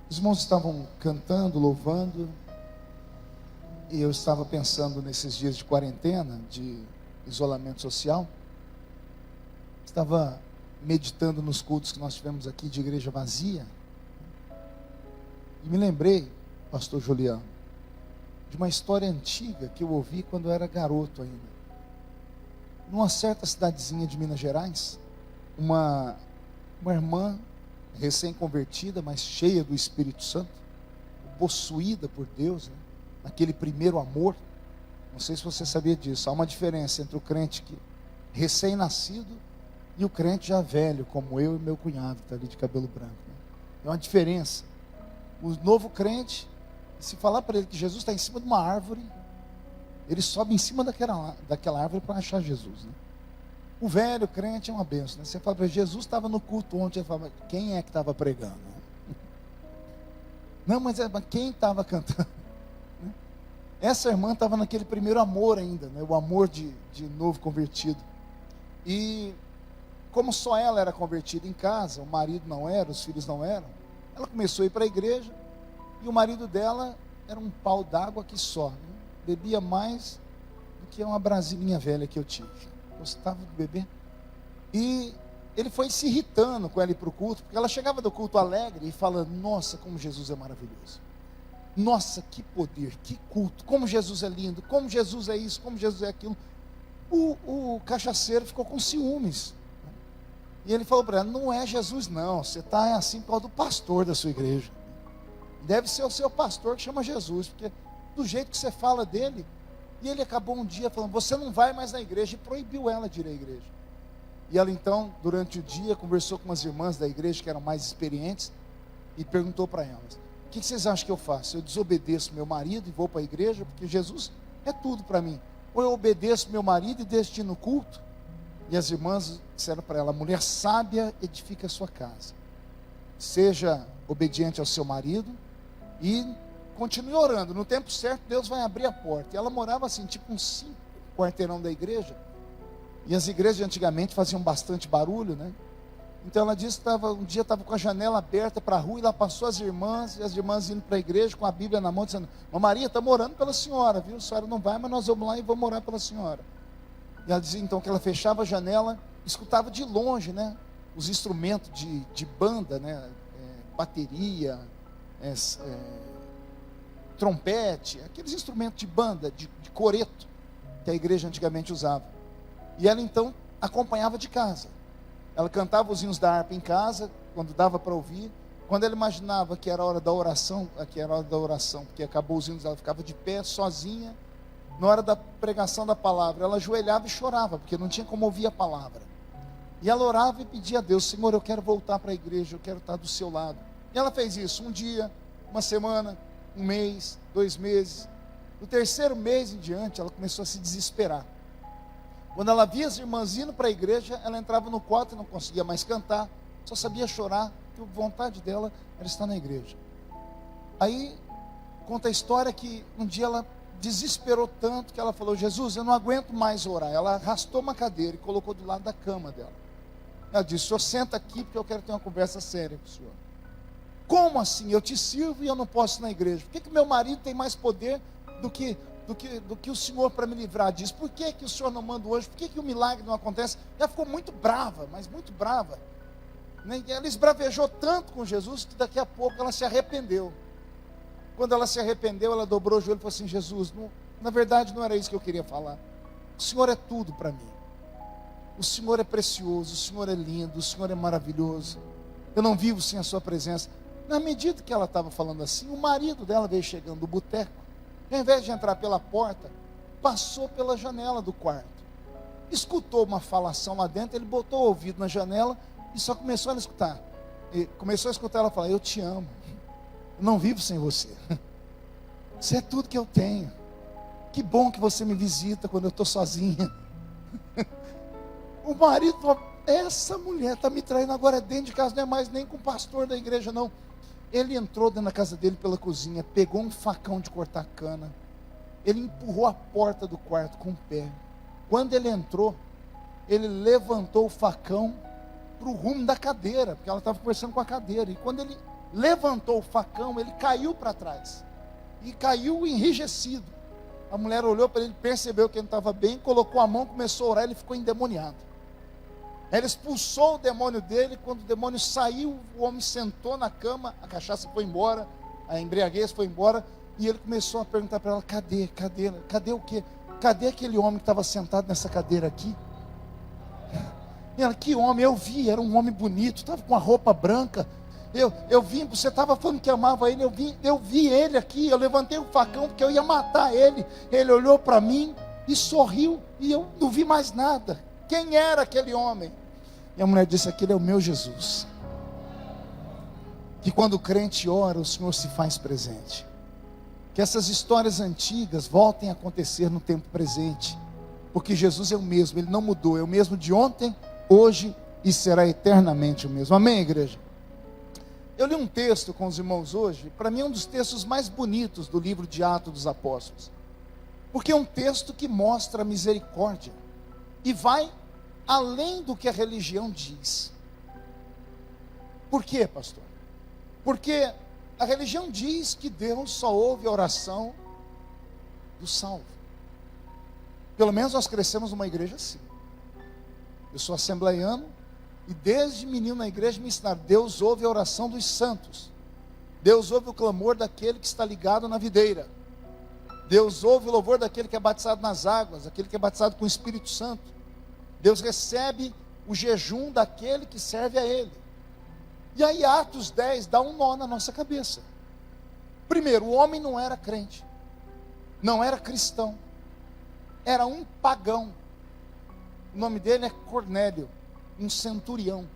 Os irmãos estavam cantando, louvando, e eu estava pensando nesses dias de quarentena, de isolamento social. Estava meditando nos cultos que nós tivemos aqui de igreja vazia, e me lembrei, pastor Juliano, de uma história antiga que eu ouvi quando eu era garoto ainda. Numa certa cidadezinha de Minas Gerais, uma irmã recém-convertida, mas cheia do Espírito Santo, possuída por Deus, né? Naquele primeiro amor. Não sei se você sabia disso. Há uma diferença entre o crente que recém-nascido e o crente já velho, como eu e meu cunhado, que está ali de cabelo branco, né? É uma diferença. O novo crente, se falar para ele que Jesus está em cima de uma árvore, ele sobe em cima daquela árvore para achar Jesus, né? O velho crente é uma benção, né? Você fala para ele, Jesus estava no culto ontem, ele fala, quem é que estava pregando? Não, mas quem estava cantando? Essa irmã estava naquele primeiro amor ainda, né? O amor de novo convertido. E como só ela era convertida em casa, o marido não era, os filhos não eram, ela começou a ir para a igreja, e o marido dela era um pau d'água que só, né? Bebia mais do que uma brasilinha velha que eu tive. Gostava de beber. E ele foi se irritando com ela ir para o culto, porque ela chegava do culto alegre e falando, nossa, como Jesus é maravilhoso. Nossa, que poder, que culto, como Jesus é lindo, como Jesus é isso, como Jesus é aquilo. O cachaceiro ficou com ciúmes. E ele falou para ela, não é Jesus não, você está assim por causa do pastor da sua igreja. Deve ser o seu pastor que chama Jesus, porque do jeito que você fala dele. E ele acabou um dia falando, você não vai mais na igreja, e proibiu ela de ir à igreja. E ela então, durante o dia, conversou com umas irmãs da igreja que eram mais experientes, e perguntou para elas, o que vocês acham que eu faço? Eu desobedeço meu marido e vou para a igreja, porque Jesus é tudo para mim. Ou eu obedeço meu marido e deixo de ir no culto? E as irmãs disseram para ela, mulher sábia edifica a sua casa. Seja obediente ao seu marido e continue orando. No tempo certo, Deus vai abrir a porta. E ela morava assim, tipo uns 5 quarteirão da igreja. E as igrejas de antigamente faziam bastante barulho, né? Então ela disse que um dia estava com a janela aberta para a rua, e lá passou as irmãs, e as irmãs indo para a igreja com a Bíblia na mão, dizendo, Maria, estamos orando pela senhora, viu? A senhora não vai, mas nós vamos lá e vamos orar pela senhora. E ela dizia então que ela fechava a janela, escutava de longe, né? Os instrumentos de banda, né? Bateria, trompete, aqueles instrumentos de banda, de coreto, que a igreja antigamente usava. E ela então acompanhava de casa. Ela cantava os hinos da harpa em casa, quando dava para ouvir. Quando ela imaginava que era a hora da oração, porque acabou os hinos, ela ficava de pé, sozinha. Na hora da pregação da palavra, ela ajoelhava e chorava, porque não tinha como ouvir a palavra. E ela orava e pedia a Deus, Senhor, eu quero voltar para a igreja, eu quero estar do seu lado. E ela fez isso, um dia, uma semana, um mês, 2 meses. No 3º mês em diante, ela começou a se desesperar. Quando ela via as irmãs indo para a igreja, ela entrava no quarto e não conseguia mais cantar, só sabia chorar, porque a vontade dela era estar na igreja. Aí, conta a história que um dia ela desesperou tanto, que ela falou, Jesus, eu não aguento mais orar. Ela arrastou uma cadeira e colocou do lado da cama dela. Ela disse, o senhor senta aqui, porque eu quero ter uma conversa séria com o senhor. Como assim? Eu te sirvo e eu não posso ir na igreja. Por que meu marido tem mais poder do que o senhor para me livrar disso? Por que o senhor não manda hoje? Por que o milagre não acontece? Ela ficou muito brava, mas muito brava. Ela esbravejou tanto com Jesus que daqui a pouco ela se arrependeu. Quando ela se arrependeu, ela dobrou o joelho e falou assim, Jesus, na verdade não era isso que eu queria falar. O Senhor é tudo para mim. O Senhor é precioso, o Senhor é lindo, o Senhor é maravilhoso. Eu não vivo sem a sua presença. Na medida que ela estava falando assim, o marido dela veio chegando do boteco. Ao invés de entrar pela porta, passou pela janela do quarto. Escutou uma falação lá dentro, ele botou o ouvido na janela e só começou a escutar. E começou a escutar ela falar, eu te amo. Eu não vivo sem você. Você é tudo que eu tenho. Que bom que você me visita quando eu estou sozinha. O marido falou, essa mulher está me traindo agora dentro de casa, não é mais nem com o pastor da igreja não. Ele entrou dentro da casa dele pela cozinha, pegou um facão de cortar cana, ele empurrou a porta do quarto com o pé. Quando ele entrou, ele levantou o facão para o rumo da cadeira, porque ela estava conversando com a cadeira, e quando ele levantou o facão, ele caiu para trás. E caiu enrijecido. A mulher olhou para ele, percebeu que ele não estava bem, colocou a mão, começou a orar, ele ficou endemoniado. Ela expulsou o demônio dele. Quando o demônio saiu, o homem sentou na cama, a cachaça foi embora, a embriaguez foi embora, e ele começou a perguntar para ela: cadê o quê? Cadê aquele homem que estava sentado nessa cadeira aqui? E ela: que homem? Eu vi, era um homem bonito, estava com a roupa branca. Eu vim, você estava falando que amava ele, eu vi ele aqui, eu levantei o facão porque eu ia matar ele. Ele olhou para mim e sorriu, e eu não vi mais nada. Quem era aquele homem? E a mulher disse: aquele é o meu Jesus. Que quando o crente ora, o Senhor se faz presente. Que essas histórias antigas voltem a acontecer no tempo presente. Porque Jesus é o mesmo, Ele não mudou. É o mesmo de ontem, hoje e será eternamente o mesmo. Amém, igreja? Eu li um texto com os irmãos hoje. Para mim é um dos textos mais bonitos do livro de Atos dos Apóstolos. Porque é um texto que mostra a misericórdia. E vai além do que a religião diz. Por quê, pastor? Porque a religião diz que Deus só ouve a oração do salvo. Pelo menos nós crescemos numa igreja assim. Eu sou assembleiano e desde menino na igreja me ensinaram: Deus ouve a oração dos santos. Deus ouve o clamor daquele que está ligado na videira. Deus ouve o louvor daquele que é batizado nas águas, aquele que é batizado com o Espírito Santo. Deus recebe o jejum daquele que serve a Ele. E aí Atos 10 dá um nó na nossa cabeça. Primeiro, o homem não era crente, não era cristão, era um pagão. O nome dele é Cornélio, um centurião.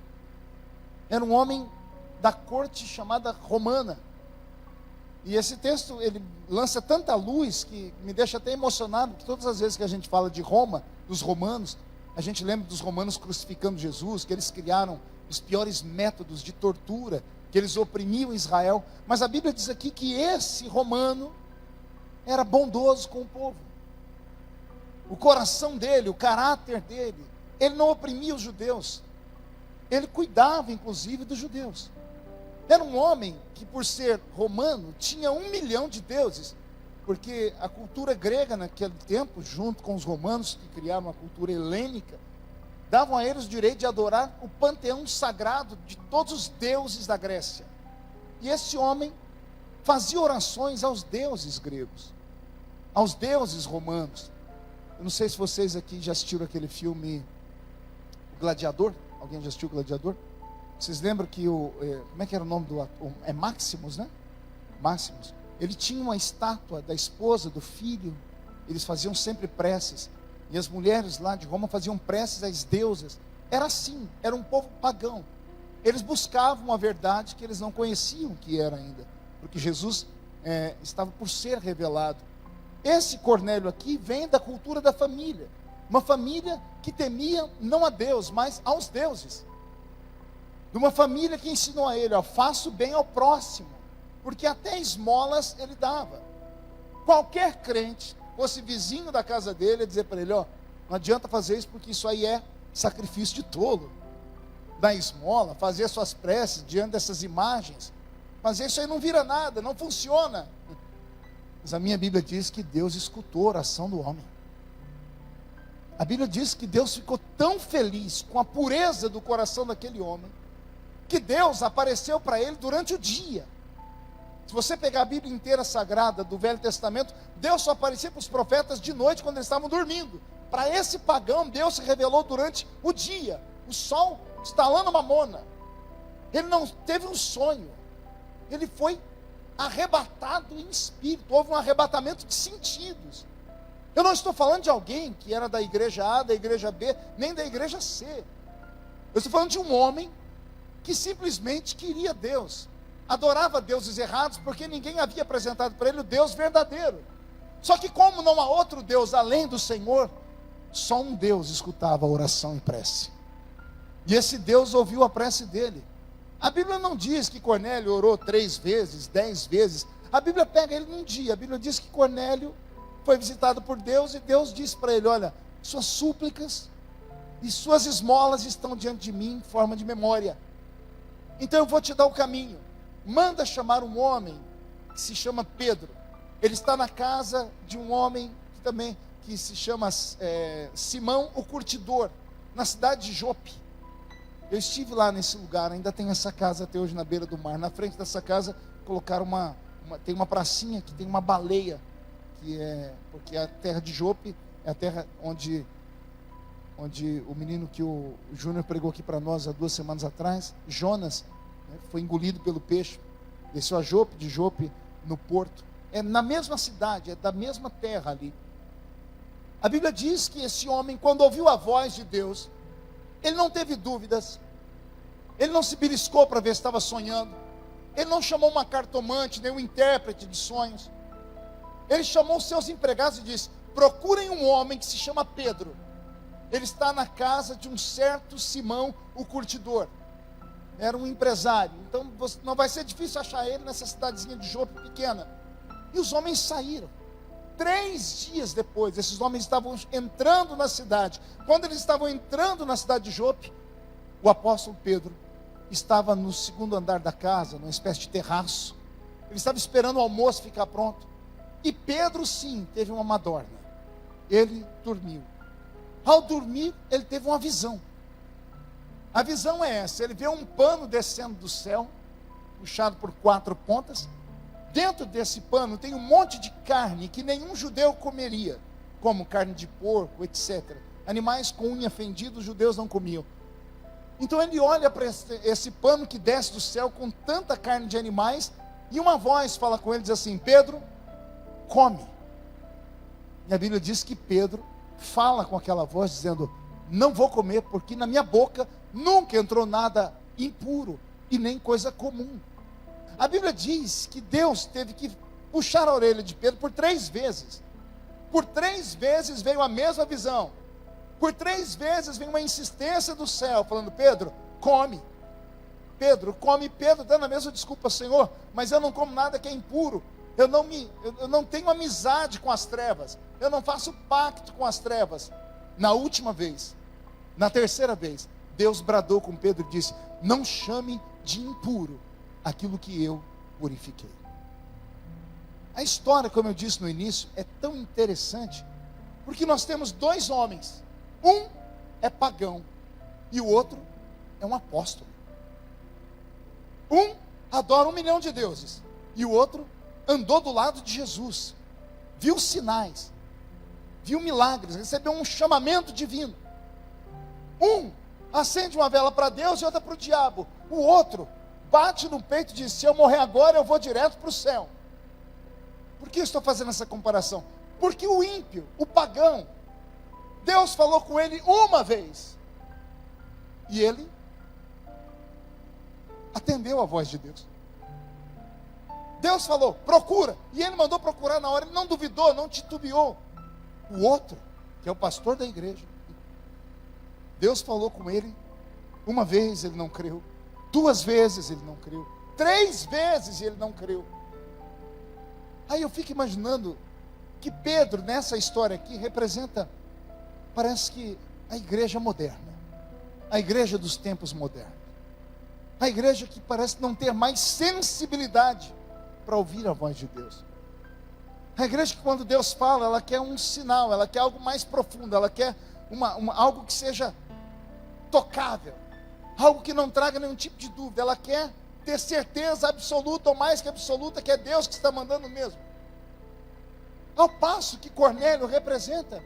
Era um homem da corte chamada romana. E esse texto, ele lança tanta luz que me deixa até emocionado, que todas as vezes que a gente fala de Roma, dos romanos, a gente lembra dos romanos crucificando Jesus, que eles criaram os piores métodos de tortura, que eles oprimiam Israel. Mas a Bíblia diz aqui que esse romano era bondoso com o povo. O coração dele, o caráter dele, ele não oprimia os judeus. Ele cuidava, inclusive, dos judeus. Era um homem que, por ser romano, tinha 1 milhão de deuses. Porque a cultura grega naquele tempo, junto com os romanos que criaram a cultura helênica, davam a eles o direito de adorar o panteão sagrado de todos os deuses da Grécia. E esse homem fazia orações aos deuses gregos, aos deuses romanos. Eu não sei se vocês aqui já assistiram aquele filme O Gladiador. Alguém já assistiu O Gladiador? Vocês lembram que como é que era o nome do ator? É Maximus, né? Maximus. Ele tinha uma estátua da esposa, do filho. Eles faziam sempre preces. E as mulheres lá de Roma faziam preces às deusas. Era assim, era um povo pagão. Eles buscavam a verdade que eles não conheciam que era ainda. Porque Jesus estava por ser revelado. Esse Cornélio aqui vem da cultura da família. Uma família que temia não a Deus, mas aos deuses. De uma família que ensinou a ele: faça o bem ao próximo. Porque até esmolas ele dava. Qualquer crente, fosse vizinho da casa dele, ia dizer para ele: não adianta fazer isso, porque isso aí é sacrifício de tolo. Dar esmola, fazer suas preces diante dessas imagens, fazer isso aí não vira nada, não funciona. Mas a minha Bíblia diz que Deus escutou a oração do homem. A Bíblia diz que Deus ficou tão feliz com a pureza do coração daquele homem, que Deus apareceu para ele durante o dia. Se você pegar a Bíblia inteira sagrada do Velho Testamento, Deus só aparecia para os profetas de noite, quando eles estavam dormindo. Para esse pagão, Deus se revelou durante o dia, o sol estalando mamona. Ele não teve um sonho, ele foi arrebatado em espírito. Houve um arrebatamento de sentidos. Eu não estou falando de alguém que era da igreja A, da igreja B, nem da igreja C. Eu estou falando de um homem que simplesmente queria Deus, adorava deuses errados, porque ninguém havia apresentado para ele o Deus verdadeiro. Só que como não há outro Deus além do Senhor, só um Deus escutava a oração e prece. E esse Deus ouviu a prece dele. A Bíblia não diz que Cornélio orou 3 vezes, 10 vezes. A Bíblia pega ele num dia. A Bíblia diz que Cornélio foi visitado por Deus, e Deus disse para ele: olha, suas súplicas e suas esmolas estão diante de mim em forma de memória. Então eu vou te dar o caminho. manda chamar um homem que se chama Pedro. Ele está na casa de um homem que se chama Simão o Curtidor, na cidade de Jope. Eu estive lá nesse lugar, ainda tem essa casa até hoje na beira do mar. Na frente dessa casa colocaram tem uma pracinha que tem uma baleia, porque a terra de Jope é a terra onde o menino que o Júnior pregou aqui para nós há 2 semanas atrás, Jonas, foi engolido pelo peixe, desceu a Jope, de Jope no porto. É na mesma cidade, é da mesma terra ali. A Bíblia diz que esse homem, quando ouviu a voz de Deus, ele não teve dúvidas, ele não se beliscou para ver se estava sonhando, ele não chamou uma cartomante, nem um intérprete de sonhos. Ele chamou os seus empregados e disse: procurem um homem que se chama Pedro. Ele está na casa de um certo Simão o Curtidor. Era um empresário. Então não vai ser difícil achar ele nessa cidadezinha de Jope pequena. E os homens saíram. 3 dias depois, esses homens estavam entrando na cidade. Quando eles estavam entrando na cidade de Jope, o apóstolo Pedro estava no 2º andar da casa, numa espécie de terraço. Ele estava esperando o almoço ficar pronto. E Pedro, sim, teve uma madorna. Ele dormiu. Ao dormir, ele teve uma visão. A visão é essa: ele vê um pano descendo do céu, puxado por 4 pontas. Dentro desse pano tem um monte de carne que nenhum judeu comeria, como carne de porco, etc. Animais com unha fendida, os judeus não comiam. Então ele olha para esse pano que desce do céu com tanta carne de animais, e uma voz fala com ele, diz assim: Pedro, come. E a Bíblia diz que Pedro fala com aquela voz dizendo: não vou comer, porque na minha boca nunca entrou nada impuro e nem coisa comum. A Bíblia diz que Deus teve que puxar a orelha de Pedro por 3 vezes. Por 3 vezes veio a mesma visão. Por 3 vezes veio uma insistência do céu, falando: Pedro, come. Pedro, come. Pedro dando a mesma desculpa: Senhor, mas eu não como nada que é impuro. Eu não tenho amizade com as trevas. Eu não faço pacto com as trevas. Na última vez, na 3ª vez, Deus bradou com Pedro e disse: não chame de impuro aquilo que eu purifiquei. A história, como eu disse no início, é tão interessante, porque nós temos 2 homens. Um é pagão e o outro é um apóstolo. Um adora 1 milhão de deuses e o outro andou do lado de Jesus, viu sinais, viu milagres, recebeu um chamamento divino. Um acende uma vela para Deus e outra para o diabo. O outro bate no peito e diz: se eu morrer agora, eu vou direto para o céu. Por que eu estou fazendo essa comparação? Porque o ímpio, o pagão, Deus falou com ele uma vez, e ele atendeu a voz de Deus. Deus falou: procura, e ele mandou procurar na hora. Ele não duvidou, não titubeou. O outro, que é o pastor da igreja, Deus falou com ele uma vez, ele não creu. 2 vezes ele não creu. 3 vezes ele não creu. Aí eu fico imaginando que Pedro, nessa história aqui, representa, parece que, a igreja moderna, a igreja dos tempos modernos, a igreja que parece não ter mais sensibilidade para ouvir a voz de Deus. A igreja que, quando Deus fala, ela quer um sinal, ela quer algo mais profundo, ela quer algo que seja tocável, algo que não traga nenhum tipo de dúvida. Ela quer ter certeza absoluta, ou mais que absoluta, que é Deus que está mandando mesmo. Ao passo que Cornélio representa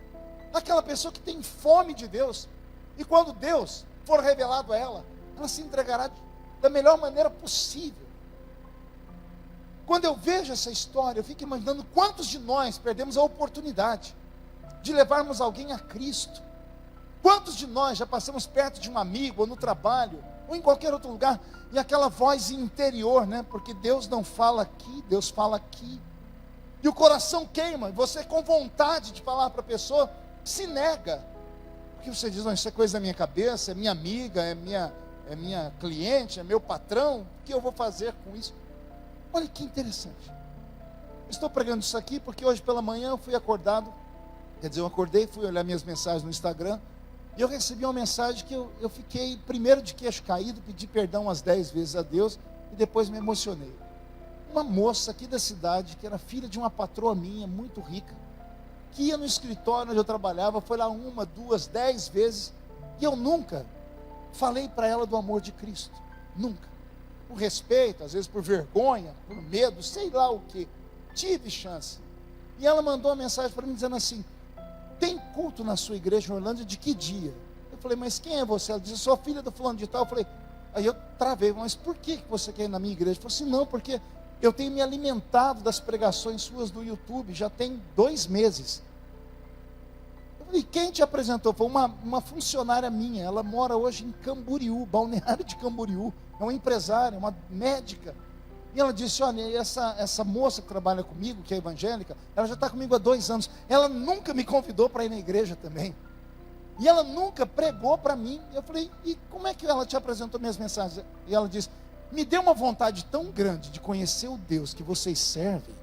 aquela pessoa que tem fome de Deus, e quando Deus for revelado a ela, ela se entregará da melhor maneira possível. Quando eu vejo essa história, eu fico imaginando quantos de nós perdemos a oportunidade de levarmos alguém a Cristo. Quantos de nós já passamos perto de um amigo, ou no trabalho, ou em qualquer outro lugar, e aquela voz interior, né? Porque Deus não fala aqui, Deus fala aqui. E o coração queima, e você, com vontade de falar para a pessoa, se nega. Porque você diz: não, isso é coisa da minha cabeça, é minha amiga, é minha cliente, é meu patrão, o que eu vou fazer com isso? Olha que interessante. Estou pregando isso aqui porque hoje pela manhã eu fui acordado. Quer dizer, eu acordei, fui olhar minhas mensagens no Instagram, e eu recebi uma mensagem que eu fiquei primeiro de queixo caído, pedi perdão umas 10 vezes a Deus, e depois me emocionei. Uma moça aqui da cidade, que era filha de uma patroa minha, muito rica, que ia no escritório onde eu trabalhava, foi lá 1, 2, 10 vezes, e eu nunca falei para ela do amor de Cristo, nunca. Por respeito, às vezes por vergonha, por medo, sei lá o que, tive chance. E ela mandou uma mensagem para mim dizendo assim: tem culto na sua igreja em Orlândia de que dia? Eu falei: mas quem é você? Ela disse: sou filha do fulano de tal. Eu falei, aí eu travei: mas por que você quer ir na minha igreja? Eu falei assim: não, porque eu tenho me alimentado das pregações suas do YouTube, já tem 2 meses. Eu falei: quem te apresentou? Foi uma funcionária minha, ela mora hoje em Camboriú, Balneário de Camboriú, é uma empresária, uma médica. E ela disse: olha, essa moça que trabalha comigo, que é evangélica, ela já está comigo há 2 anos, ela nunca me convidou para ir na igreja também, e ela nunca pregou para mim. Eu falei: e como é que ela te apresentou minhas mensagens? E ela disse: me deu uma vontade tão grande de conhecer o Deus que vocês servem.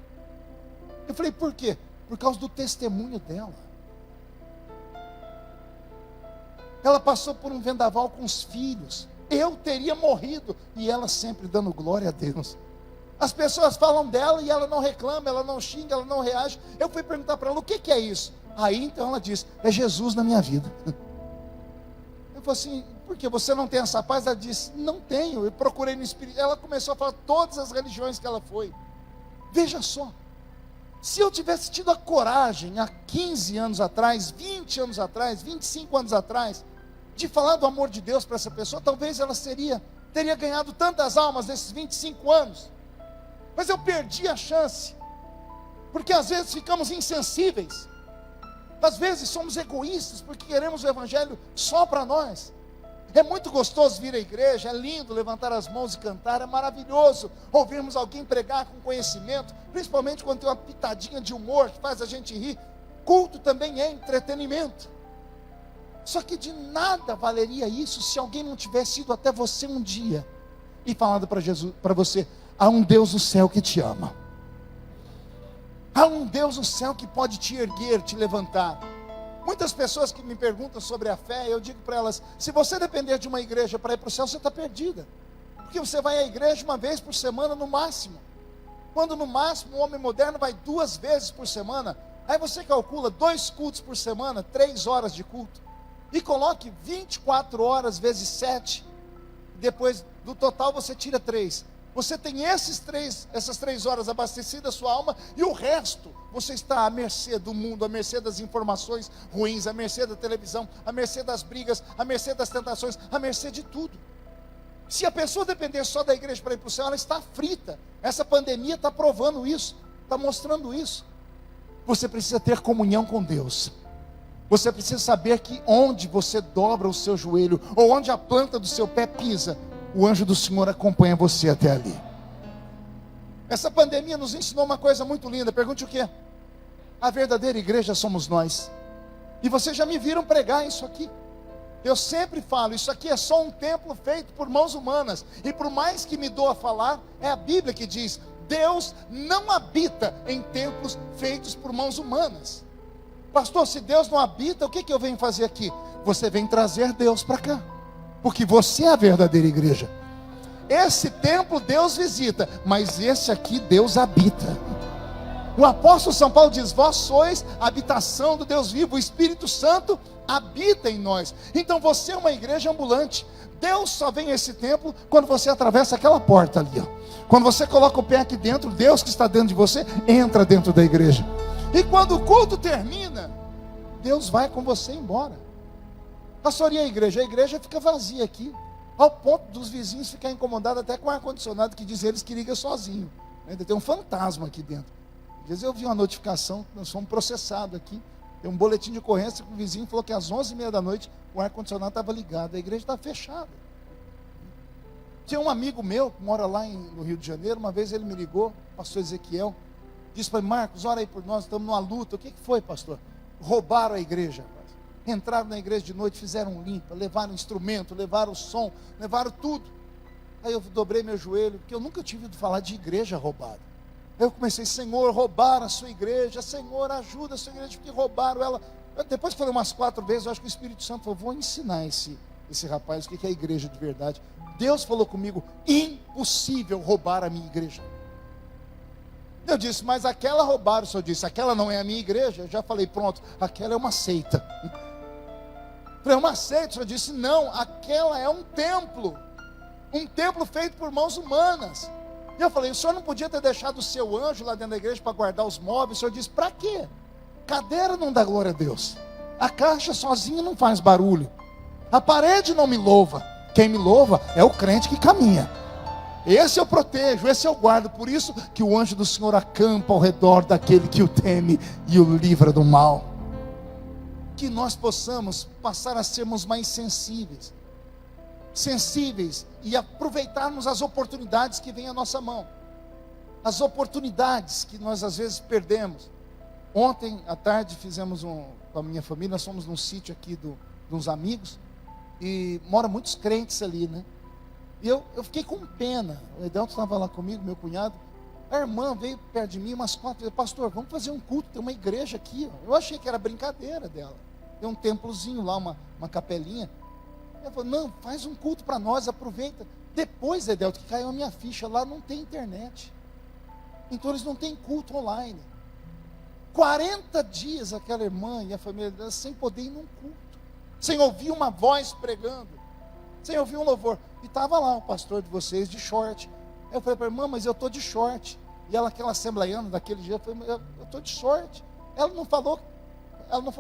Eu falei: por quê? Por causa do testemunho dela. Ela passou por um vendaval com os filhos, eu teria morrido, e ela sempre dando glória a Deus. As pessoas falam dela e ela não reclama, ela não xinga, ela não reage. Eu fui perguntar para ela: o que é isso? Aí então ela disse: é Jesus na minha vida. Eu falei assim: por que você não tem essa paz? Ela disse: não tenho, eu procurei no Espírito. Ela começou a falar todas as religiões que ela foi. Veja só, se eu tivesse tido a coragem há 15 anos atrás, 20 anos atrás, 25 anos atrás, de falar do amor de Deus para essa pessoa, talvez ela teria ganhado tantas almas nesses 25 anos. Mas eu perdi a chance, porque às vezes ficamos insensíveis, às vezes somos egoístas, porque queremos o evangelho só para nós. É muito gostoso vir à igreja, é lindo levantar as mãos e cantar, é maravilhoso ouvirmos alguém pregar com conhecimento, principalmente quando tem uma pitadinha de humor que faz a gente rir. Culto também é entretenimento. Só que de nada valeria isso se alguém não tivesse ido até você um dia e falado para você: há um Deus no céu que te ama, há um Deus no céu que pode te erguer, te levantar. Muitas pessoas que me perguntam sobre a fé, eu digo para elas: se você depender de uma igreja para ir para o céu, você está perdida, porque você vai à igreja 1 vez por semana no máximo, quando no máximo o homem moderno vai 2 vezes por semana. Aí você calcula 2 cultos por semana, 3 horas de culto, e coloque 24 horas vezes 7, depois do total você tira 3. Você tem essas 3 horas abastecidas a sua alma, e o resto você está à mercê do mundo, à mercê das informações ruins, à mercê da televisão, à mercê das brigas, à mercê das tentações, à mercê de tudo. Se a pessoa depender só da igreja para ir para o céu, ela está frita. Essa pandemia está provando isso, está mostrando isso. Você precisa ter comunhão com Deus. Você precisa saber que onde você dobra o seu joelho, ou onde a planta do seu pé pisa, o anjo do Senhor acompanha você até ali. Essa pandemia nos ensinou uma coisa muito linda. Pergunte o quê? A verdadeira igreja somos nós. E vocês já me viram pregar isso aqui. Eu sempre falo: isso aqui é só um templo feito por mãos humanas. E por mais que me doa falar, é a Bíblia que diz: Deus não habita em templos feitos por mãos humanas. Pastor, se Deus não habita, o que eu venho fazer aqui? Você vem trazer Deus para cá, porque você é a verdadeira igreja. Esse templo Deus visita, mas esse aqui Deus habita. O apóstolo São Paulo diz: vós sois a habitação do Deus vivo, o Espírito Santo habita em nós. Então você é uma igreja ambulante. Deus só vem a esse templo quando você atravessa aquela porta ali, ó. Quando você coloca o pé aqui dentro, Deus que está dentro de você entra dentro da igreja. E quando o culto termina, Deus vai com você embora. Pastor, e a igreja? A igreja fica vazia aqui, ao ponto dos vizinhos ficarem incomodados até com o ar-condicionado, que diz eles que liga sozinho. Ainda tem um fantasma aqui dentro. Às vezes eu vi uma notificação, nós fomos processados aqui. Tem um boletim de ocorrência que o vizinho falou que às 11h30 da noite o ar-condicionado estava ligado, a igreja está fechada. Tinha um amigo meu que mora lá no Rio de Janeiro. Uma vez ele me ligou, o pastor Ezequiel, disse para mim: Marcos, ora aí por nós, estamos numa luta. O que foi, pastor? Roubaram a igreja. Entraram na igreja de noite, fizeram limpa, levaram instrumento, levaram som, levaram tudo. Aí eu dobrei meu joelho, porque eu nunca tinha ouvido falar de igreja roubada. Aí eu comecei: Senhor, roubaram a sua igreja, Senhor, ajuda a sua igreja, porque roubaram ela. Depois que falei umas 4 vezes, eu acho que o Espírito Santo falou: vou ensinar esse esse rapaz o que é a igreja de verdade. Deus falou comigo: impossível roubar a minha igreja. Eu disse: mas aquela roubaram. O senhor disse: aquela não é a minha igreja. Eu já falei: pronto, aquela é uma seita. É uma seita. O senhor disse: não, aquela é um templo feito por mãos humanas. E eu falei: o senhor não podia ter deixado o seu anjo lá dentro da igreja para guardar os móveis? O senhor disse: para quê? Cadeira não dá glória a Deus, a caixa sozinha não faz barulho, a parede não me louva. Quem me louva é o crente que caminha. Esse eu protejo, esse eu guardo. Por isso que o anjo do Senhor acampa ao redor daquele que o teme e o livra do mal. Que nós possamos passar a sermos mais sensíveis e aproveitarmos as oportunidades que vêm à nossa mão, as oportunidades que nós às vezes perdemos. Ontem à tarde fizemos com a minha família, nós fomos num sítio aqui de uns amigos, e moram muitos crentes ali, né? E eu fiquei com pena. O Edelton estava lá comigo, meu cunhado. A irmã veio perto de mim umas 4 vezes: pastor, vamos fazer um culto, tem uma igreja aqui. Eu achei que era brincadeira dela. Tem um templozinho lá, uma capelinha. Ela falou: não, faz um culto para nós, aproveita. Depois, Edelton, que caiu a minha ficha, lá não tem internet. Então eles não têm culto online. 40 dias aquela irmã e a família dela sem poder ir num culto, sem ouvir uma voz pregando, sem ouvir um louvor. E estava lá o pastor de vocês de short. Aí eu falei para a irmã: mas eu estou de short. E ela, aquela assembleiana daquele dia, eu falei: eu estou de short. Ela não falou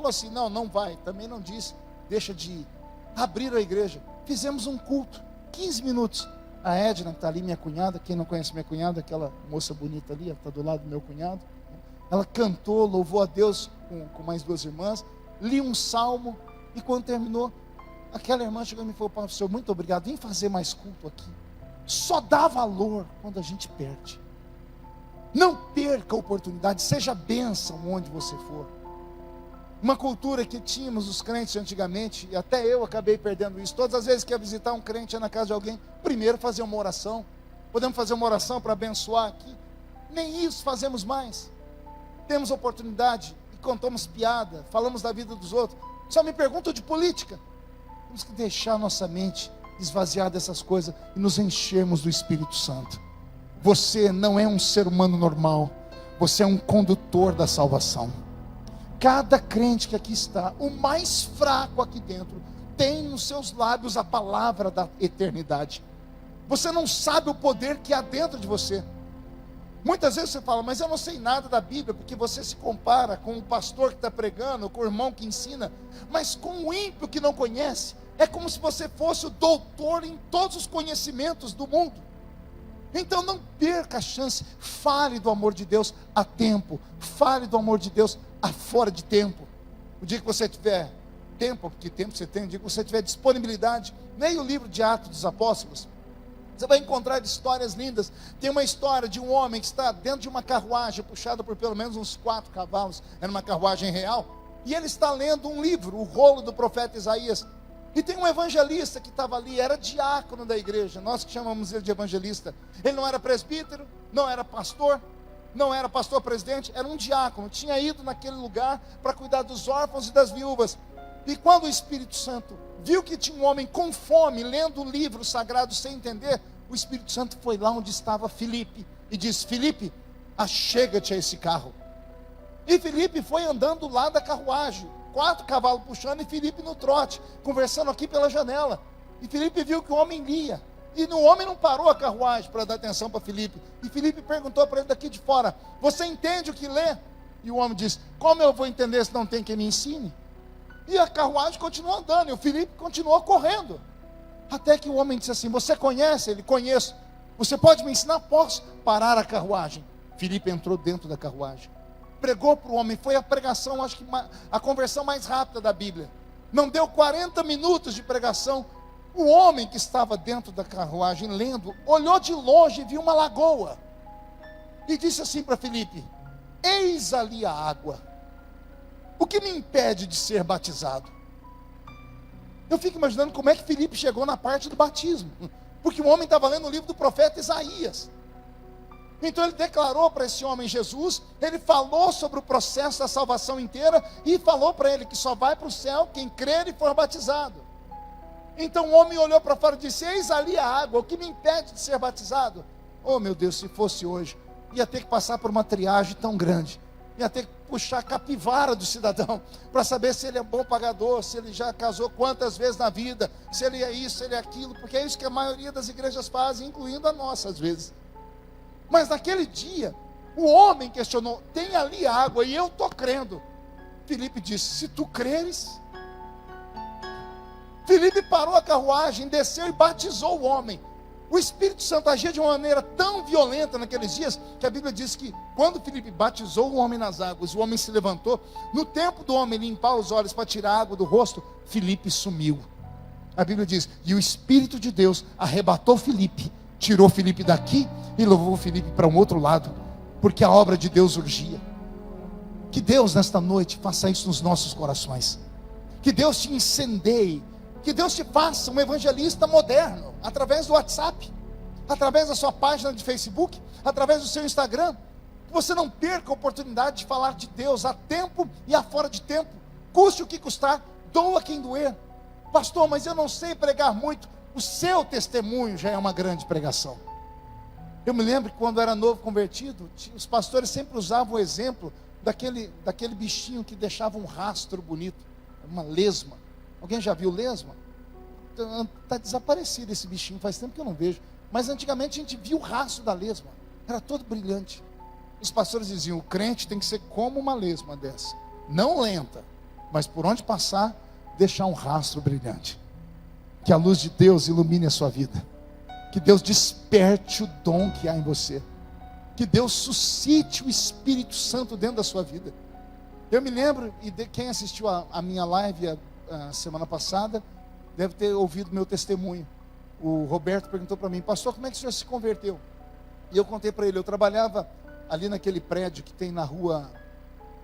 assim: não vai. Também não disse: deixa de ir. Abriram a igreja, fizemos um culto, 15 minutos. A Edna, que está ali, minha cunhada, quem não conhece minha cunhada, aquela moça bonita ali, ela está do lado do meu cunhado. Ela cantou, louvou a Deus com mais 2 irmãs, li um salmo, e quando terminou, aquela irmã chegou e me falou: pastor, muito obrigado, vem fazer mais culto aqui. Só dá valor quando a gente perde. Não perca a oportunidade, seja bênção onde você for. Uma cultura que tínhamos os crentes antigamente, e até eu acabei perdendo isso. Todas as vezes que ia visitar um crente, ia na casa de alguém, primeiro fazer uma oração. Podemos fazer uma oração para abençoar aqui? Nem isso fazemos mais. Temos oportunidade e contamos piada, falamos da vida dos outros. Só me perguntam de política. Temos que deixar nossa mente esvaziar dessas coisas e nos enchermos do Espírito Santo. Você não é um ser humano normal, você é um condutor da salvação. Cada crente que aqui está, o mais fraco aqui dentro, tem nos seus lábios a palavra da eternidade. Você não sabe o poder que há dentro de você. Muitas vezes você fala: mas eu não sei nada da Bíblia, porque você se compara com o pastor que está pregando, com o irmão que ensina. Mas com o ímpio que não conhece, é como se você fosse o doutor em todos os conhecimentos do mundo. Então não perca a chance. Fale do amor de Deus a tempo, fale do amor de Deus a fora de tempo. O dia que você tiver tempo, que tempo você tem, o dia que você tiver disponibilidade, leia o livro de Atos dos Apóstolos. Você vai encontrar histórias lindas. Tem uma história de um homem que está dentro de uma carruagem, puxada por pelo menos uns 4 cavalos, era uma carruagem real, e ele está lendo um livro, o rolo do profeta Isaías. E tem um evangelista que estava ali, era diácono da igreja, nós que chamamos ele de evangelista. Ele não era presbítero, não era pastor presidente, era um diácono. Tinha ido naquele lugar para cuidar dos órfãos e das viúvas. E quando o Espírito Santo viu que tinha um homem com fome, lendo o livro sagrado sem entender, o Espírito Santo foi lá onde estava Filipe e disse: Filipe, achega-te a esse carro. E Filipe foi andando lá da carruagem, 4 cavalos puxando, e Filipe no trote, conversando aqui pela janela. E Filipe viu que o homem lia, e o homem não parou a carruagem para dar atenção para Filipe. E Filipe perguntou para ele daqui de fora: você entende o que lê? E o homem disse: como eu vou entender se não tem quem me ensine? E a carruagem continuou andando, e o Filipe continuou correndo. Até que o homem disse assim: você conhece? Ele: conheço. Você pode me ensinar? Posso. Parar a carruagem. Filipe entrou dentro da carruagem, pregou para o homem. Foi a pregação, acho que a conversão mais rápida da Bíblia. Não deu 40 minutos de pregação, o homem que estava dentro da carruagem lendo, olhou de longe e viu uma lagoa, e disse assim para Filipe: eis ali a água, o que me impede de ser batizado? Eu fico imaginando como é que Filipe chegou na parte do batismo, porque o homem estava lendo o livro do profeta Isaías. Então ele declarou para esse homem Jesus, ele falou sobre o processo da salvação inteira, e falou para ele que só vai para o céu quem crer e for batizado. Então o homem olhou para fora e disse: eis ali a água, o que me impede de ser batizado? Oh meu Deus, se fosse hoje, ia ter que passar por uma triagem tão grande, ia ter que puxar a capivara do cidadão, para saber se ele é bom pagador, se ele já casou quantas vezes na vida, se ele é isso, se ele é aquilo, porque é isso que a maioria das igrejas fazem, incluindo a nossa às vezes. Mas naquele dia, o homem questionou: tem ali água e eu estou crendo. Filipe disse: se tu creres. Filipe parou a carruagem, desceu e batizou o homem. O Espírito Santo agia de uma maneira tão violenta naqueles dias, que a Bíblia diz que quando Filipe batizou o homem nas águas, o homem se levantou. No tempo do homem limpar os olhos para tirar a água do rosto, Filipe sumiu. A Bíblia diz: e o Espírito de Deus arrebatou Filipe, tirou Filipe daqui e levou Filipe para um outro lado, porque a obra de Deus urgia. Que Deus nesta noite faça isso nos nossos corações. Que Deus te incendeie. Que Deus te faça um evangelista moderno, através do WhatsApp, através da sua página de Facebook, através do seu Instagram. Que você não perca a oportunidade de falar de Deus a tempo e a fora de tempo, custe o que custar, doa quem doer. Pastor, mas eu não sei pregar muito. O seu testemunho já é uma grande pregação. Eu me lembro que quando eu era novo convertido, os pastores sempre usavam o exemplo daquele bichinho que deixava um rastro bonito, uma lesma. Alguém já viu lesma? Está desaparecido esse bichinho, faz tempo que eu não vejo. Mas antigamente a gente via o rastro da lesma, era todo brilhante. Os pastores diziam: o crente tem que ser como uma lesma dessa, não lenta, mas por onde passar, deixar um rastro brilhante. Que a luz de Deus ilumine a sua vida, que Deus desperte o dom que há em você, que Deus suscite o Espírito Santo dentro da sua vida. Eu me lembro, e quem assistiu a minha live a semana passada, deve ter ouvido meu testemunho. O Roberto perguntou para mim: pastor, como é que o senhor se converteu? E eu contei para ele: eu trabalhava ali naquele prédio que tem na rua,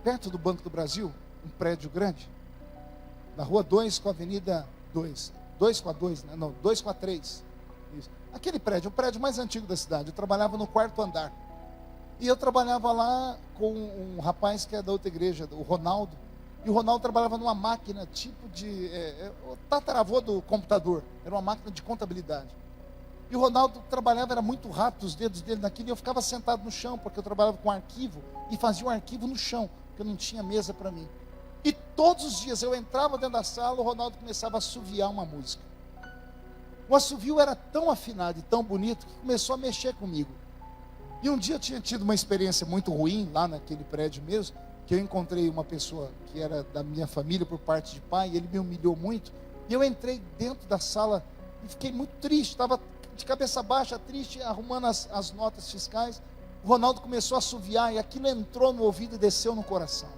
perto do Banco do Brasil, um prédio grande, na rua 2 com a avenida 2 com a 2, né? Não, 2 com a 3, isso. Aquele prédio, o prédio mais antigo da cidade. Eu trabalhava no 4º andar, e eu trabalhava lá com um rapaz que é da outra igreja, o Ronaldo. E o Ronaldo trabalhava numa máquina tipo de... o tataravô do computador. Era uma máquina de contabilidade. E o Ronaldo trabalhava, era muito rápido os dedos dele naquilo. E eu ficava sentado no chão, porque eu trabalhava com arquivo. E fazia um arquivo no chão, porque eu não tinha mesa para mim. E todos os dias eu entrava dentro da sala, o Ronaldo começava a assoviar uma música. O assovio era tão afinado e tão bonito, que começou a mexer comigo. E um dia eu tinha tido uma experiência muito ruim, lá naquele prédio mesmo, que eu encontrei uma pessoa que era da minha família por parte de pai, e ele me humilhou muito, e eu entrei dentro da sala e fiquei muito triste, estava de cabeça baixa, triste, arrumando as notas fiscais. O Ronaldo começou a assoviar, e aquilo entrou no ouvido e desceu no coração.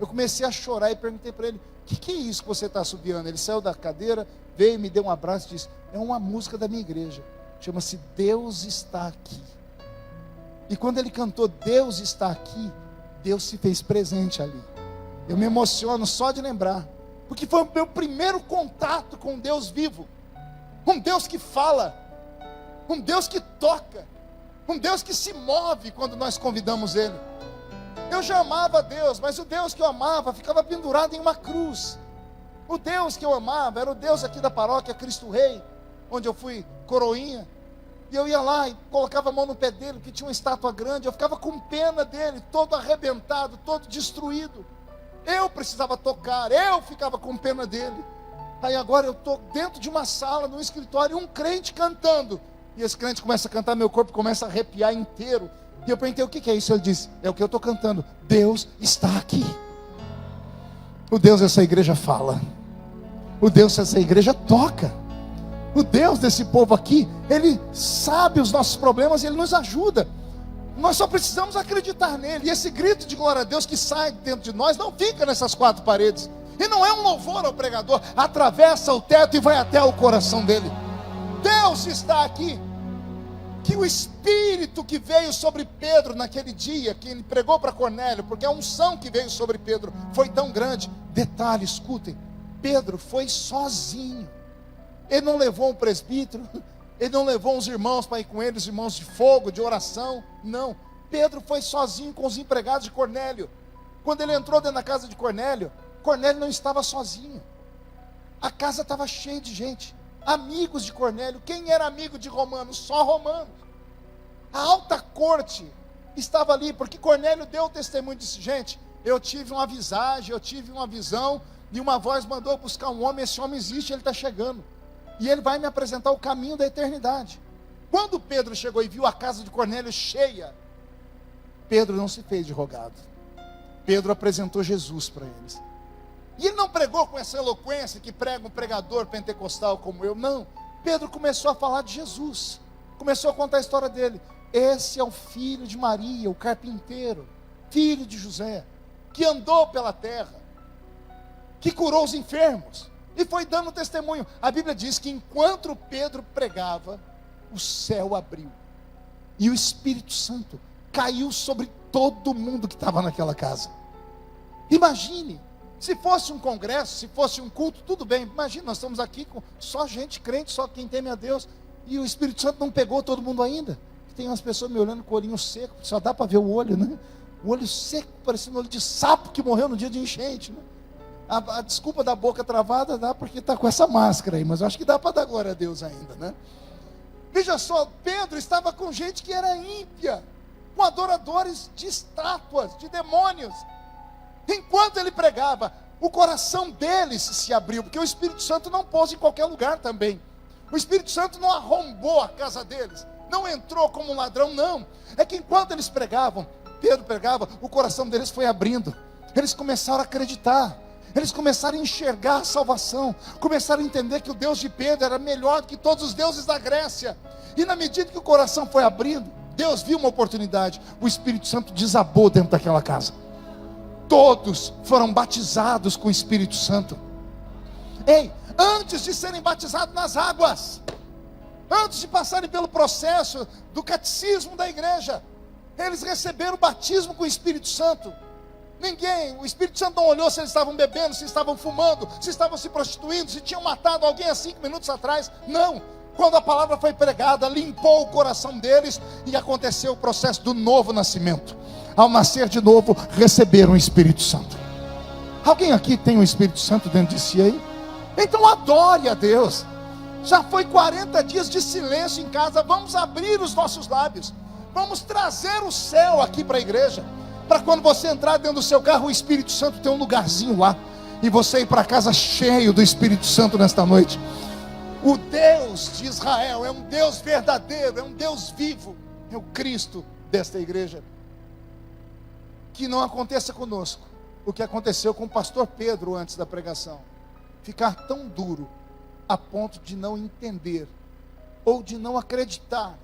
Eu comecei a chorar e perguntei para ele: o que é isso que você está assoviando? Ele saiu da cadeira, veio, me deu um abraço e disse: é uma música da minha igreja, chama-se Deus Está Aqui. E quando ele cantou Deus Está Aqui, Deus se fez presente ali. Eu me emociono só de lembrar, porque foi o meu primeiro contato com um Deus vivo, um Deus que fala, um Deus que toca, um Deus que se move quando nós convidamos Ele. Eu já amava Deus, mas o Deus que eu amava ficava pendurado em uma cruz. O Deus que eu amava era o Deus aqui da paróquia Cristo Rei, onde eu fui coroinha. E eu ia lá e colocava a mão no pé dele, que tinha uma estátua grande. Eu ficava com pena dele, todo arrebentado, todo destruído. Eu precisava tocar, eu ficava com pena dele. Aí agora eu estou dentro de uma sala, num escritório, um crente cantando. E esse crente começa a cantar, meu corpo começa a arrepiar inteiro. E eu perguntei: o que é isso? Ele disse: é o que eu estou cantando, Deus está aqui. O Deus dessa igreja fala, o Deus dessa igreja toca. O Deus desse povo aqui, Ele sabe os nossos problemas e Ele nos ajuda. Nós só precisamos acreditar nele. E esse grito de glória a Deus que sai dentro de nós não fica nessas 4 paredes. E não é um louvor ao pregador, atravessa o teto e vai até o coração dele. Deus está aqui. Que o Espírito que veio sobre Pedro naquele dia, que ele pregou para Cornélio, porque a unção que veio sobre Pedro foi tão grande. Detalhe, escutem, Pedro foi sozinho. Ele não levou um presbítero, ele não levou uns irmãos para ir com ele, os irmãos de fogo, de oração. Não, Pedro foi sozinho com os empregados de Cornélio. Quando ele entrou dentro da casa de Cornélio, Cornélio não estava sozinho. A casa estava cheia de gente, amigos de Cornélio. Quem era amigo de romanos? Só romanos. A alta corte estava ali, porque Cornélio deu o testemunho e disse: gente, eu tive uma visagem, eu tive uma visão, e uma voz mandou buscar um homem. Esse homem existe, ele está chegando, e ele vai me apresentar o caminho da eternidade. Quando Pedro chegou e viu a casa de Cornélio cheia, Pedro não se fez de rogado. Pedro apresentou Jesus para eles. E ele não pregou com essa eloquência que prega um pregador pentecostal como eu, não. Pedro começou a falar de Jesus, começou a contar a história dele. Esse é o filho de Maria, o carpinteiro, filho de José, que andou pela terra, que curou os enfermos, e foi dando testemunho. A Bíblia diz que enquanto Pedro pregava, o céu abriu, e o Espírito Santo caiu sobre todo mundo que estava naquela casa. Imagine, se fosse um congresso, se fosse um culto, tudo bem. Imagina, nós estamos aqui com só gente crente, só quem teme a Deus, e o Espírito Santo não pegou todo mundo ainda. Tem umas pessoas me olhando com o olhinho seco, só dá para ver o olho, né? O olho seco, parecendo um olho de sapo que morreu no dia de enchente, né? A desculpa da boca travada dá porque está com essa máscara aí, mas eu acho que dá para dar glória a Deus ainda, né? Veja só, Pedro estava com gente que era ímpia, com adoradores de estátuas, de demônios. Enquanto ele pregava, o coração deles se abriu, porque o Espírito Santo não pôs em qualquer lugar também. O Espírito Santo não arrombou a casa deles, não entrou como um ladrão, não. É que enquanto eles pregavam, Pedro pregava, o coração deles foi abrindo. Eles começaram a acreditar, eles começaram a enxergar a salvação, começaram a entender que o Deus de Pedro era melhor do que todos os deuses da Grécia. E na medida que o coração foi abrindo, Deus viu uma oportunidade, o Espírito Santo desabou dentro daquela casa. Todos foram batizados com o Espírito Santo. Ei, antes de serem batizados nas águas, antes de passarem pelo processo do catecismo da igreja, eles receberam o batismo com o Espírito Santo. O Espírito Santo não olhou se eles estavam bebendo, se estavam fumando, se estavam se prostituindo, se tinham matado alguém há 5 minutos atrás. Não, quando a palavra foi pregada, limpou o coração deles e aconteceu o processo do novo nascimento. Ao nascer de novo, receberam o Espírito Santo. Alguém aqui tem o Espírito Santo dentro de si aí? Então adore a Deus. Já foi 40 dias de silêncio em casa. Vamos abrir os nossos lábios, vamos trazer o céu aqui para a igreja, para quando você entrar dentro do seu carro, o Espírito Santo tem um lugarzinho lá, e você ir para casa cheio do Espírito Santo nesta noite. O Deus de Israel é um Deus verdadeiro, é um Deus vivo, é o Cristo desta igreja. Que não aconteça conosco o que aconteceu com o pastor Pedro antes da pregação, ficar tão duro a ponto de não entender, ou de não acreditar,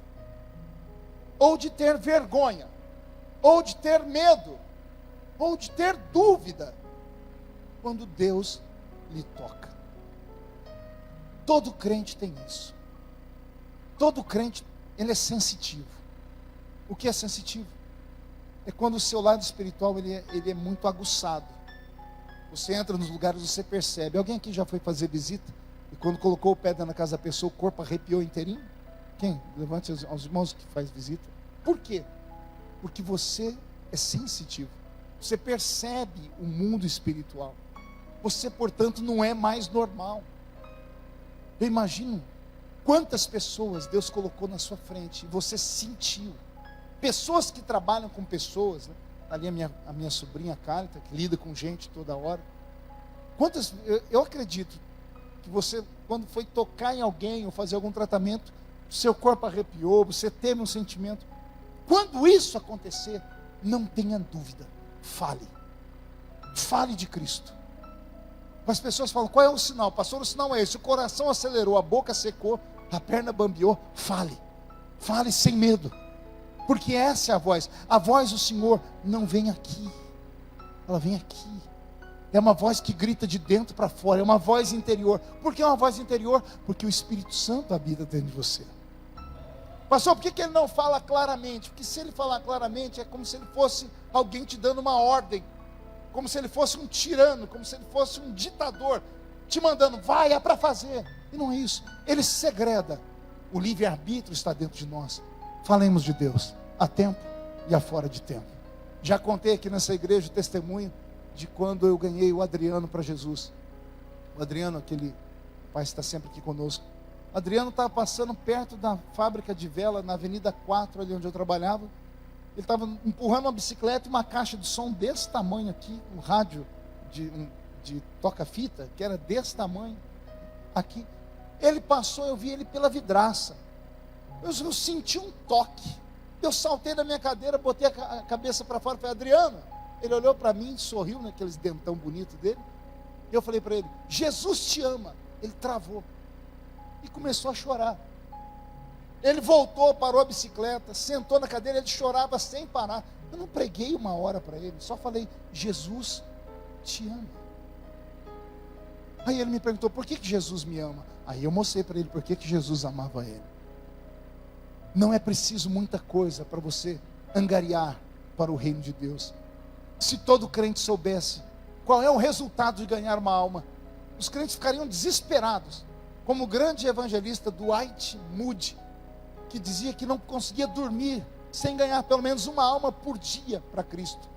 ou de ter vergonha, ou de ter medo, ou de ter dúvida, quando Deus lhe toca. Todo crente tem isso. Todo crente, ele é sensitivo. O que é sensitivo? É quando o seu lado espiritual ele é muito aguçado. Você entra nos lugares, você percebe. Alguém aqui já foi fazer visita? E quando colocou o pé dentro da casa da pessoa, o corpo arrepiou inteirinho? Quem? Levante aos irmãos que faz visita. Por quê? Porque você é sensitivo. Você percebe o mundo espiritual. Você, portanto, não é mais normal. Eu imagino quantas pessoas Deus colocou na sua frente e você sentiu. Pessoas que trabalham com pessoas, né? Ali a minha sobrinha Carita, que lida com gente toda hora. Eu acredito que você, quando foi tocar em alguém ou fazer algum tratamento, seu corpo arrepiou, você teve um sentimento. Quando isso acontecer, não tenha dúvida, fale de Cristo. As pessoas falam: qual é o sinal? Pastor, o sinal é esse: o coração acelerou, a boca secou, a perna bambeou. Fale sem medo, porque essa é a voz do Senhor não vem aqui, ela vem aqui. É uma voz que grita de dentro para fora, é uma voz interior. Por que é uma voz interior? Porque o Espírito Santo habita dentro de você. Pastor, por que ele não fala claramente? Porque se ele falar claramente, é como se ele fosse alguém te dando uma ordem, como se ele fosse um tirano, como se ele fosse um ditador, te mandando: vai, é para fazer. E não é isso, ele segreda. O livre-arbítrio está dentro de nós. Falemos de Deus, a tempo e a fora de tempo. Já contei aqui nessa igreja o testemunho de quando eu ganhei o Adriano para Jesus. O Adriano, aquele pai está sempre aqui conosco. Adriano estava passando perto da fábrica de vela, na Avenida 4, ali onde eu trabalhava. Ele estava empurrando uma bicicleta e uma caixa de som desse tamanho aqui, um rádio de toca-fita, que era desse tamanho, aqui. Ele passou, eu vi ele pela vidraça. Eu senti um toque. Eu saltei da minha cadeira, botei a cabeça para fora e falei: Adriano. Ele olhou para mim, sorriu naqueles dentão bonito dele. Eu falei para ele: Jesus te ama. Ele travou e começou a chorar. Ele voltou, parou a bicicleta, sentou na cadeira, ele chorava sem parar. Eu não preguei uma hora para ele, só falei: Jesus te ama. Aí ele me perguntou: por que Jesus me ama? Aí eu mostrei para ele por que Jesus amava ele. Não é preciso muita coisa para você angariar para o reino de Deus. Se todo crente soubesse qual é o resultado de ganhar uma alma, os crentes ficariam desesperados. Como o grande evangelista Dwight Moody, que dizia que não conseguia dormir sem ganhar pelo menos uma alma por dia para Cristo.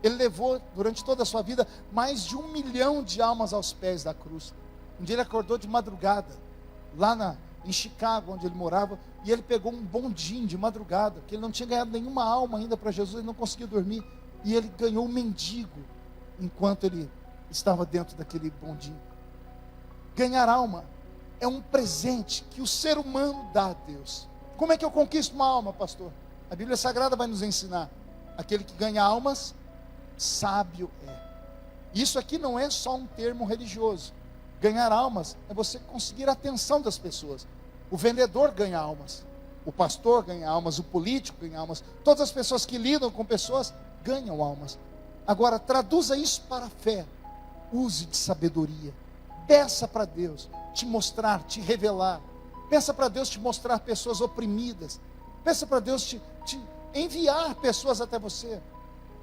Ele levou durante toda a sua vida mais de 1 milhão de almas aos pés da cruz. Um dia ele acordou de madrugada, lá em Chicago, onde ele morava, e ele pegou um bondinho de madrugada, que ele não tinha ganhado nenhuma alma ainda para Jesus, ele não conseguia dormir, e ele ganhou um mendigo, enquanto ele estava dentro daquele bondinho. Ganhar alma é um presente que o ser humano dá a Deus. Como é que eu conquisto uma alma, pastor? A Bíblia Sagrada vai nos ensinar: aquele que ganha almas, sábio é. Isso aqui não é só um termo religioso. Ganhar almas é você conseguir a atenção das pessoas. O vendedor ganha almas, o pastor ganha almas, o político ganha almas, todas as pessoas que lidam com pessoas ganham almas. Agora, traduza isso para a fé. Use de sabedoria. Peça para Deus te mostrar, te revelar. Peça para Deus te mostrar pessoas oprimidas. Peça para Deus te enviar pessoas até você.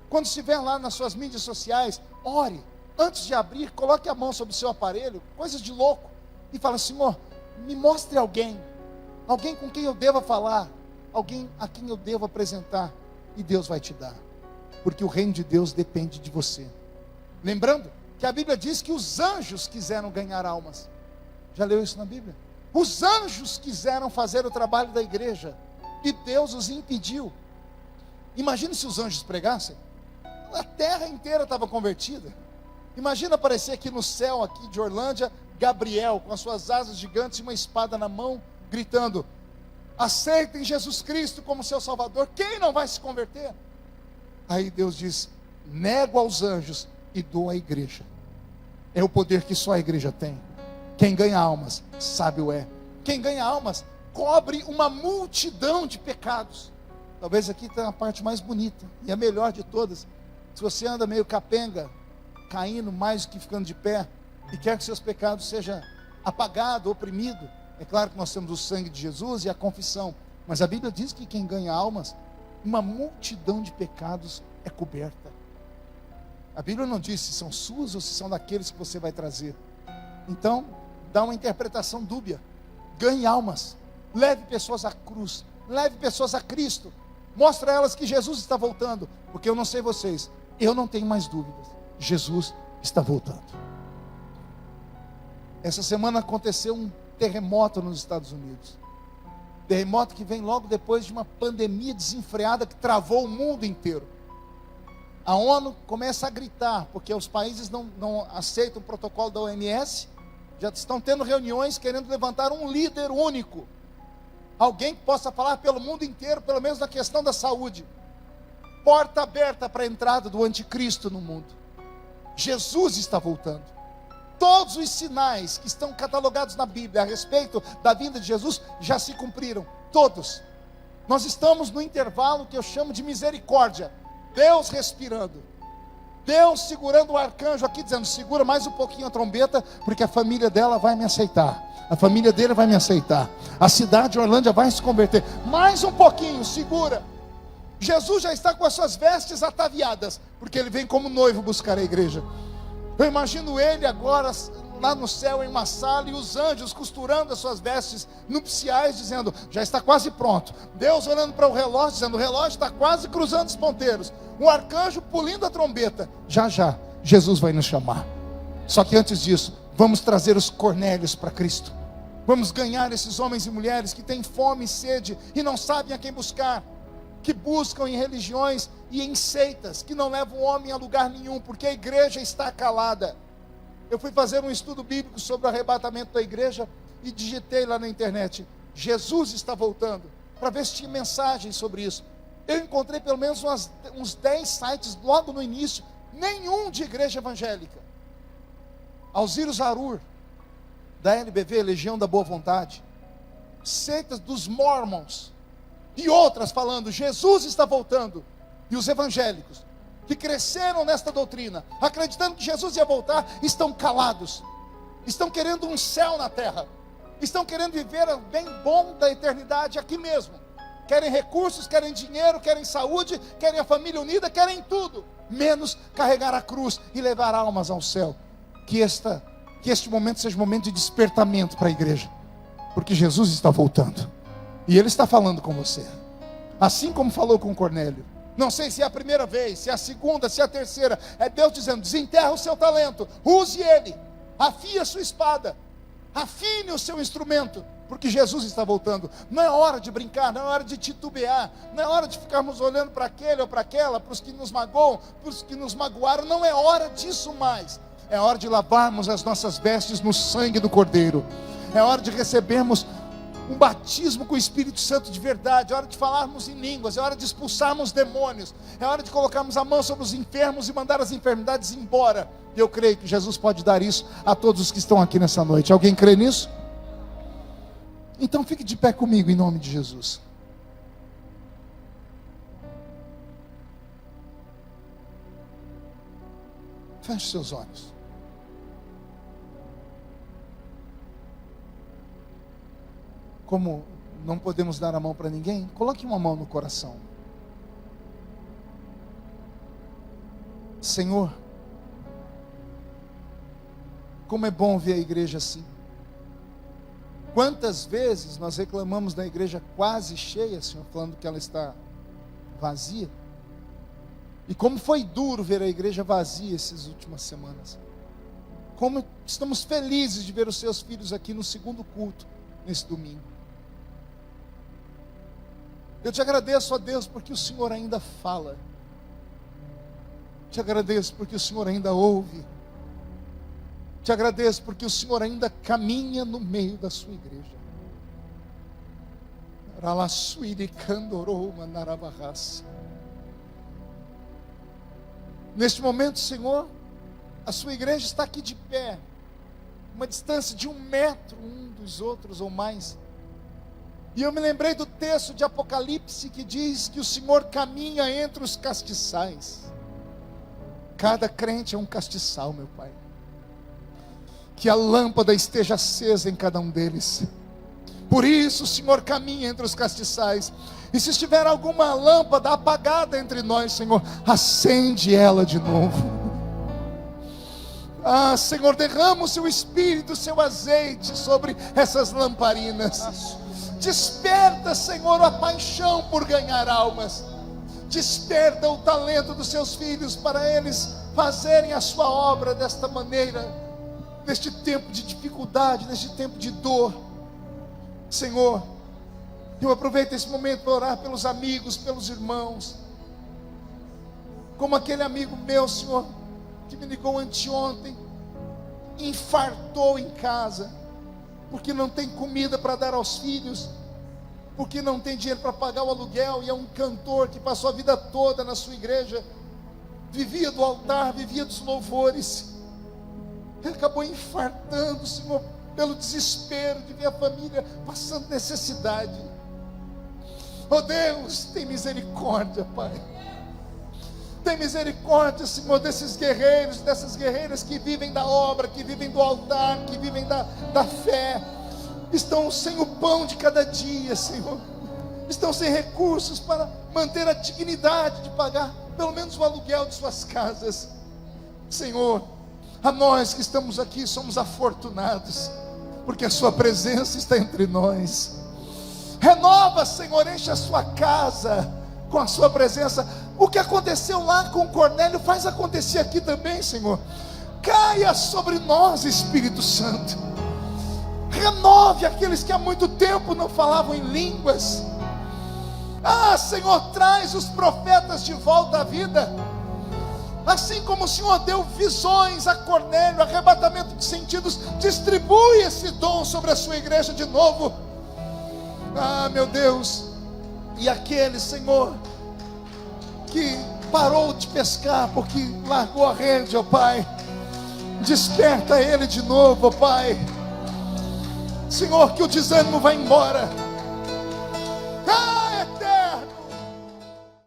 Quando estiver lá nas suas mídias sociais, ore. Antes de abrir, coloque a mão sobre o seu aparelho, coisas de louco, e fala: Senhor, me mostre alguém com quem eu deva falar, alguém a quem eu devo apresentar, e Deus vai te dar, porque o reino de Deus depende de você. Lembrando que a Bíblia diz que os anjos quiseram ganhar almas. Já leu isso na Bíblia? Os anjos quiseram fazer o trabalho da igreja, e Deus os impediu. Imagine se os anjos pregassem, a terra inteira estava convertida. Imagina aparecer aqui no céu, aqui de Orlândia, Gabriel, com as suas asas gigantes e uma espada na mão, gritando: aceitem Jesus Cristo como seu Salvador. Quem não vai se converter? Aí Deus diz: nego aos anjos e dou à igreja. É o poder que só a igreja tem. Quem ganha almas, sábio é. Quem ganha almas, cobre uma multidão de pecados. Talvez aqui tenha a parte mais bonita e a melhor de todas. Se você anda meio capenga, caindo mais do que ficando de pé, e quer que seus pecados sejam apagados, oprimidos, é claro que nós temos o sangue de Jesus e a confissão, mas a Bíblia diz que quem ganha almas, uma multidão de pecados é coberta. A Bíblia não diz se são suas ou se são daqueles que você vai trazer. Então, dá uma interpretação dúbia. Ganhe almas, leve pessoas à cruz, leve pessoas a Cristo, mostre a elas que Jesus está voltando, porque eu não sei vocês, eu não tenho mais dúvidas. Jesus está voltando. Essa semana aconteceu um terremoto nos Estados Unidos. Terremoto que vem logo depois de uma pandemia desenfreada que travou o mundo inteiro. A ONU começa a gritar, porque os países não aceitam o protocolo da OMS, já estão tendo reuniões querendo levantar um líder único. Alguém que possa falar pelo mundo inteiro, pelo menos na questão da saúde. Porta aberta para a entrada do anticristo no mundo. Jesus está voltando. Todos os sinais que estão catalogados na Bíblia a respeito da vinda de Jesus já se cumpriram, todos. Nós estamos no intervalo que eu chamo de misericórdia. Deus respirando, Deus segurando o arcanjo aqui, dizendo: segura mais um pouquinho a trombeta, porque a família dela vai me aceitar, a família dele vai me aceitar, a cidade de Orlândia vai se converter, mais um pouquinho, segura. Jesus já está com as suas vestes ataviadas, porque ele vem como noivo buscar a igreja. Eu imagino ele agora lá no céu em uma sala, e os anjos costurando as suas vestes nupciais, dizendo: já está quase pronto. Deus olhando para o relógio, dizendo: o relógio está quase cruzando os ponteiros. Um arcanjo pulindo a trombeta: já já Jesus vai nos chamar. Só que antes disso, Vamos trazer os Cornélios para Cristo. Vamos ganhar esses homens e mulheres que têm fome e sede e não sabem a quem buscar, que buscam em religiões e em seitas, que não levam o homem a lugar nenhum, porque a igreja está calada. Eu fui fazer um estudo bíblico sobre o arrebatamento da igreja e digitei lá na internet: Jesus está voltando, para ver se tinha mensagens sobre isso. Eu encontrei pelo menos uns 10 sites logo no início, nenhum de igreja evangélica. Alziro Zarur, da LBV, Legião da Boa Vontade, seitas dos Mormons e outras falando Jesus está voltando. E os evangélicos que cresceram nesta doutrina, acreditando que Jesus ia voltar, estão calados, estão querendo um céu na terra, estão querendo viver o bem bom da eternidade aqui mesmo. Querem recursos, querem dinheiro, querem saúde, querem a família unida, querem tudo, menos carregar a cruz e levar almas ao céu. Que este momento seja um momento de despertamento para a igreja, porque Jesus está voltando, e Ele está falando com você, assim como falou com Cornélio. Não sei se é a primeira vez, se é a segunda, se é a terceira. É Deus dizendo: desenterra o seu talento, use ele, afie a sua espada, afine o seu instrumento, porque Jesus está voltando. Não é hora de brincar, não é hora de titubear, não é hora de ficarmos olhando para aquele ou para aquela, para os que nos magoam, para os que nos magoaram. Não é hora disso mais. É hora de lavarmos as nossas vestes no sangue do Cordeiro. É hora de recebermos um batismo com o Espírito Santo de verdade. É hora de falarmos em línguas, é hora de expulsarmos demônios, é hora de colocarmos a mão sobre os enfermos e mandar as enfermidades embora. E eu creio que Jesus pode dar isso a todos os que estão aqui nessa noite. Alguém crê nisso? Então fique de pé comigo em nome de Jesus. Feche seus olhos. Como não podemos dar a mão para ninguém, coloque uma mão no coração. Senhor, como é bom ver a igreja assim. Quantas vezes nós reclamamos da igreja quase cheia, Senhor, falando que ela está vazia. E como foi duro ver a igreja vazia essas últimas semanas. Como estamos felizes de ver os seus filhos aqui no segundo culto, nesse domingo. Eu te agradeço, ó Deus, porque o Senhor ainda fala. Te agradeço porque o Senhor ainda ouve. Te agradeço porque o Senhor ainda caminha no meio da sua igreja. Neste momento, Senhor, a sua igreja está aqui de pé, uma distância de 1 metro um dos outros ou mais. E eu me lembrei do texto de Apocalipse que diz que o Senhor caminha entre os castiçais. Cada crente é um castiçal, meu Pai. Que a lâmpada esteja acesa em cada um deles. Por isso o Senhor caminha entre os castiçais. E se estiver alguma lâmpada apagada entre nós, Senhor, acende ela de novo. Ah, Senhor, derrama o seu Espírito, o seu azeite sobre essas lamparinas. Desperta, Senhor, a paixão por ganhar almas. Desperta o talento dos seus filhos para eles fazerem a sua obra desta maneira, neste tempo de dificuldade, neste tempo de dor. Senhor, eu aproveito esse momento para orar pelos amigos, pelos irmãos. Como aquele amigo meu, Senhor, que me ligou anteontem, infartou em casa, porque não tem comida para dar aos filhos, porque não tem dinheiro para pagar o aluguel, e é um cantor que passou a vida toda na sua igreja, vivia do altar, vivia dos louvores. Ele acabou infartando, Senhor, pelo desespero de ver a família passando necessidade. Oh Deus, tem misericórdia, Pai. Tem misericórdia, Senhor, desses guerreiros, dessas guerreiras que vivem da obra, que vivem do altar, que vivem da fé. Estão sem o pão de cada dia, Senhor. Estão sem recursos para manter a dignidade de pagar pelo menos o aluguel de suas casas. Senhor, a nós que estamos aqui somos afortunados, porque a sua presença está entre nós. Renova, Senhor, enche a sua casa com a sua presença. O que aconteceu lá com Cornélio, faz acontecer aqui também, Senhor. Caia sobre nós, Espírito Santo. Renove aqueles que há muito tempo não falavam em línguas. Ah, Senhor, traz os profetas de volta à vida. Assim como o Senhor deu visões a Cornélio, arrebatamento de sentidos, distribui esse dom sobre a sua igreja de novo. Ah, meu Deus. E aquele, Senhor, que parou de pescar porque largou a rede, ó Pai, desperta ele de novo, ó Pai. Senhor, que o desânimo vá embora,